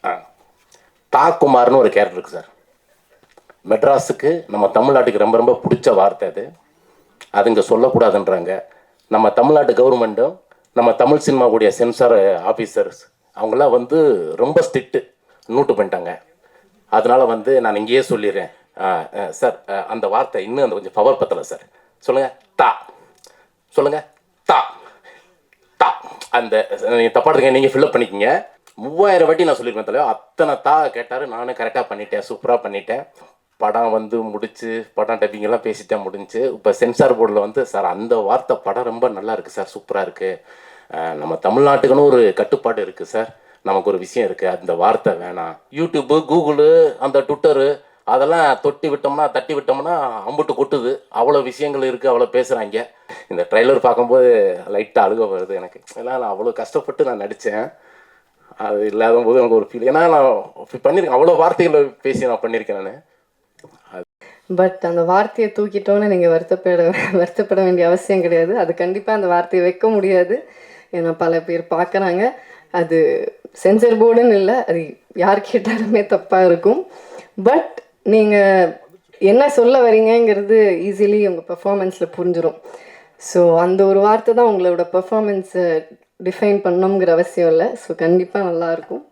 ஆ தாக்குமார்னு ஒரு கேரக்டர் இருக்குது சார். மெட்ராஸுக்கு நம்ம தமிழ்நாட்டுக்கு ரொம்ப ரொம்ப பிடிச்ச வார்த்தை அது. அது இங்கே சொல்லக்கூடாதுன்றாங்க. நம்ம தமிழ்நாட்டு கவர்மெண்ட்டும் நம்ம தமிழ் சினிமாவுடைய சென்சார் ஆஃபீஸர்ஸ் அவங்களாம் வந்து ரொம்ப ஸ்ட்ரிக்ட்டு நோட்டு பண்ணிட்டாங்க. அதனால வந்து நான் இங்கேயே சொல்லிடுறேன் சார். அந்த வார்த்தை இன்னும் அந்த கொஞ்சம் பவர் பத்தலை சார். சொல்லுங்கள் தா, சொல்லுங்கள் தா தா. அந்த நீங்கள் தப்பா இருக்கீங்க, நீங்கள் ஃபில்அப் பண்ணிக்கிங்க. 3000 வாட்டி நான் சொல்லியிருப்பேன் தலைவா. அத்தனை தா கேட்டார், நானும் கரெக்டாக பண்ணிட்டேன், சூப்பராக பண்ணிட்டேன். படம் வந்து முடிச்சு, படம் டப்பிங்கெல்லாம் பேசிட்டேன், முடிஞ்சு. இப்போ சென்சார் போர்டில் வந்து சார் அந்த வார்த்தை படம் ரொம்ப நல்லா இருக்குது சார், சூப்பராக இருக்குது. நம்ம தமிழ்நாட்டுக்குன்னு ஒரு கட்டுப்பாடு இருக்குது சார், நமக்கு ஒரு விஷயம் இருக்குது, அந்த வார்த்தை வேணாம். யூடியூப்பு, கூகுளு, அந்த ட்விட்டரு அதெல்லாம் தொட்டி விட்டோம்னா தட்டி விட்டோம்னா அம்புட்டு கொட்டுது. அவ்வளோ விஷயங்கள் இருக்குது, அவ்வளோ பேசுகிறாங்க. இந்த ட்ரெய்லர் பார்க்கும்போது லைட்டாக அழுக வருது எனக்கு. ஏன்னா நான் அவ்வளோ கஷ்டப்பட்டு நான் நடித்தேன். அது இல்லாத போது எனக்கு ஒரு ஃபீல். ஏன்னா நான் பண்ணியிருக்கேன், அவ்வளோ வார்த்தைகளை பேசி நான் பண்ணியிருக்கேன் நான். பட் அந்த வார்த்தையை தூக்கிட்டோன்னு நீங்கள் வருத்தப்பட வேண்டிய அவசியம் கிடையாது. அது கண்டிப்பாக அந்த வார்த்தையை வைக்க முடியாது. ஏன்னா பல பேர் பார்க்குறாங்க. அது சென்சர் போர்டுன்னு இல்லை, அது யார் கேட்டாலுமே தப்பாக இருக்கும். பட் நீங்கள் என்ன சொல்ல வரீங்கங்கிறது ஈஸிலி உங்கள் பெர்ஃபார்மன்ஸில் புரிஞ்சிடும். ஸோ அந்த ஒரு வார்த்தை தான் உங்களோட பெர்ஃபார்மன்ஸை டிஃபைன் பண்ணணுங்கிற அவசியம் இல்லை. ஸோ கண்டிப்பாக நல்லாயிருக்கும்.